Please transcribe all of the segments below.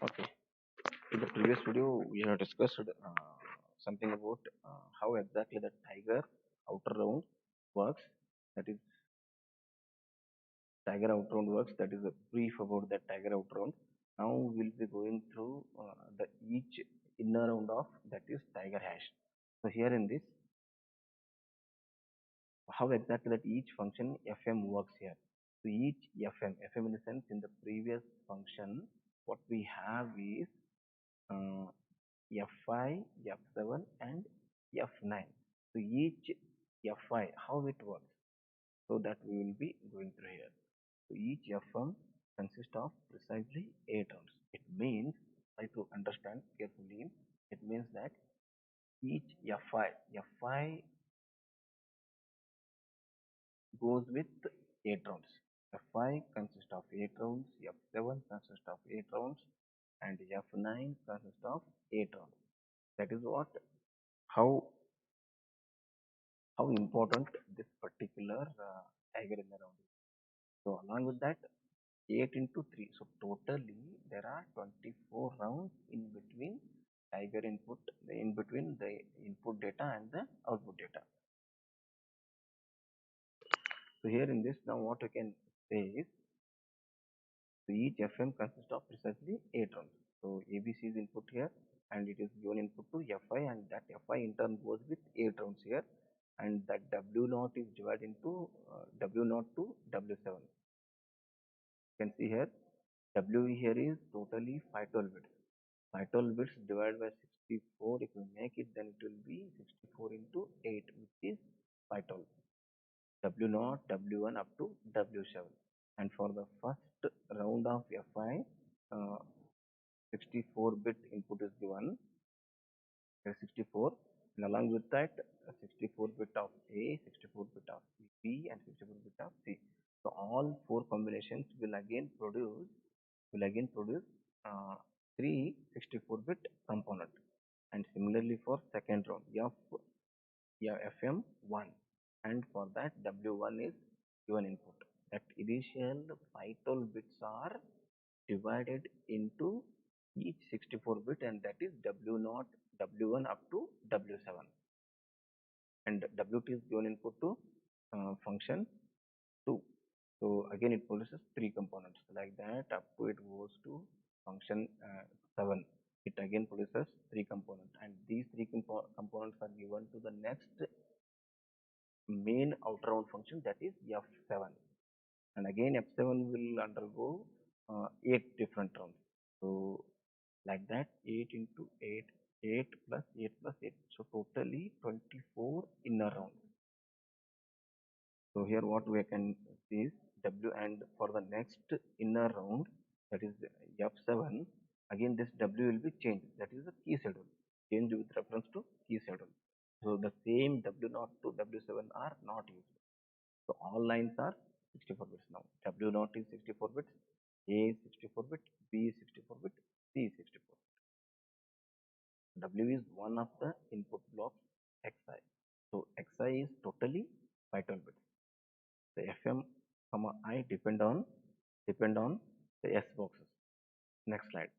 Okay. In the previous video, we have discussed something about how exactly the tiger outer round works. That is, tiger outer round works. That is a brief about that tiger outer round. Now we'll be going through the each inner round of that is tiger hash. So here in this, how exactly that each function fm works here. So each fm in the sense in the previous function, what we have is uh, F5, F7 and F9. So each F5, how it works. So that we will be going through here. So each FM consists of precisely 8 rounds. It means, try to understand carefully, it means that each F5 goes with 8 rounds. F5 consists of 8 rounds, F7 consists of 8 rounds, and F9 consists of 8 rounds. That is what how important this particular diagram around is. So along with that, 8 into 3. So totally there are 24 rounds in between tiger input, in between the input data and the output data. So here in this, now what we can say is, so each FM consists of precisely 8 rounds. So ABC is input here and it is given input to FI, and that FI in turn goes with 8 rounds here, and that W0 is divided into W0 to W7. You can see here W here is totally 512 bits. 512 bits divided by 64, if you make it, then it will be 64 into 8, which is 512. W0, W1 up to W7. And for the first round of FI, 64-bit input is given, 64, and along with that, 64-bit of A, 64-bit of B, and 64-bit of C. So all four combinations will again produce uh, three 64-bit component. And similarly for second round, FM1, and for that W1 is given input. That initial 512 bits are divided into each 64 bit, and that is W0, W1 up to W7, and W2 is given input to function 2. So again it produces three components like that up to it goes to function 7. It again produces three components, and these three components are given to the next main outer round function, that is F7. And again F7 will undergo 8 different rounds. So like that, 8 into 8, 8 plus 8 plus 8. So totally 24 inner rounds. So here what we can see is W, and for the next inner round, that is F7, again this W will be changed. That is the key schedule. Change with reference to key schedule. So the same W0 to W7 are not used. So all lines are 64 bits now. W0 is 64 bits, A is 64 bit, B is 64 bit, C is 64. W is one of the input blocks Xi. So Xi is totally 512 bits. The FM, I depend on the S boxes. Next slide.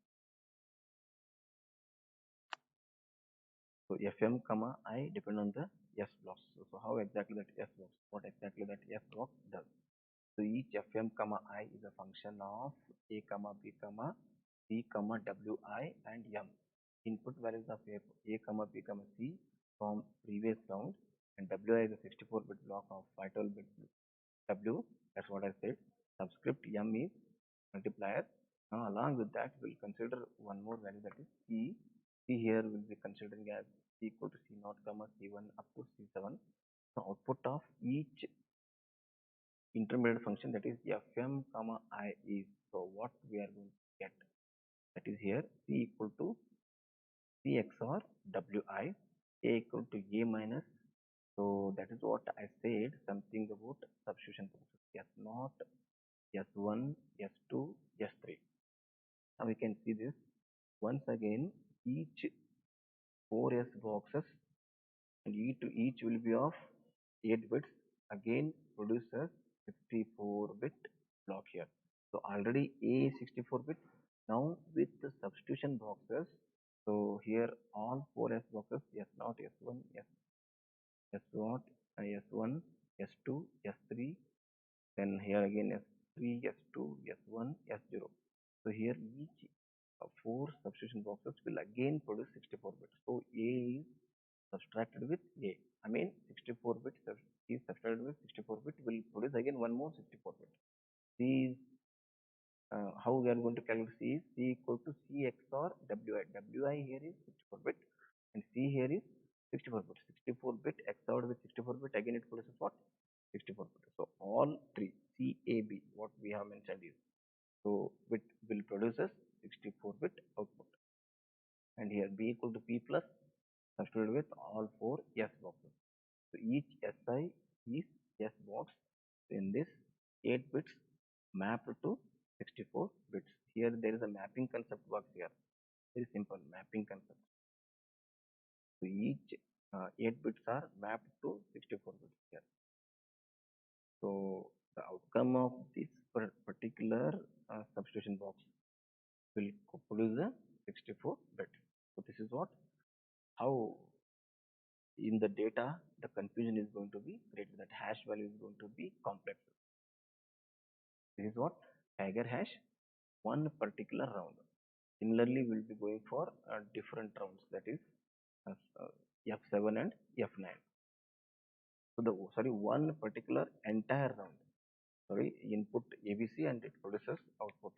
So FM, I depend on the S blocks. So how exactly that S blocks? What exactly that S block does? So each FM, I is a function of A, B, C, Wi and M. Input values of A, B, C from previous round, and Wi is a 64-bit block of 512-bit W. That's what I said. Subscript M is multiplier. Now along with that, we'll consider one more value, that is C. C here will be considering as C equal to C0, C1 up to C7. The output of each intermediate function, that is Fm, I is, so what we are going to get, that is here C equal to C XOR Wi, A equal to A minus. So that is what I said, something about substitution process. S0, S1, S2, S3. Now we can see this once again, each 4S boxes, and each will be of 8 bits, again produces 64-bit block here. So already A is 64-bit. Now with the So here each four substitution boxes will again produce 64 bits. So A is subtracted with A. I mean 64 bits is subtracted with 64 bit will produce again one more 64 bit. C is how we are going to calculate C is C equal to C XOR WI. WI here is 64 bit and C here is 64 bit. 64 bit XORed with 64 bit again it produces what? 64 bit. So all three C, A, B what we have mentioned is so bit will produces 64 bit output and here B equal to P plus substituted with all four S boxes. So each SI is S box in this 8 bits mapped to 64 bits. Here there is a mapping concept works here. Very simple mapping concept. So each 8 bits are mapped to 64 bits here. So the outcome of this particular substitution box will produce a 64 bit. So this is what how in the data the confusion is going to be created. That hash value is going to be complex. This is what tiger hash one particular round. Similarly, we'll be going for different rounds, that is F7 and F9. So the one particular entire round. Sorry, input ABC and it produces output.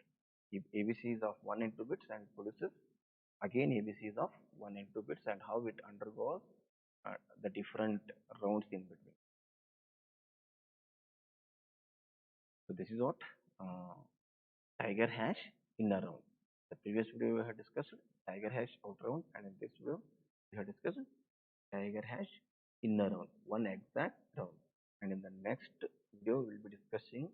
If ABC is of 1 and 2 bits and produces again ABC is of 1 and 2 bits and how it undergoes the different rounds in between. So this is what tiger hash inner round. The previous video we had discussed tiger hash outer round and in this video we have discussed tiger hash inner round, one exact round. And in the next video, we will be discussing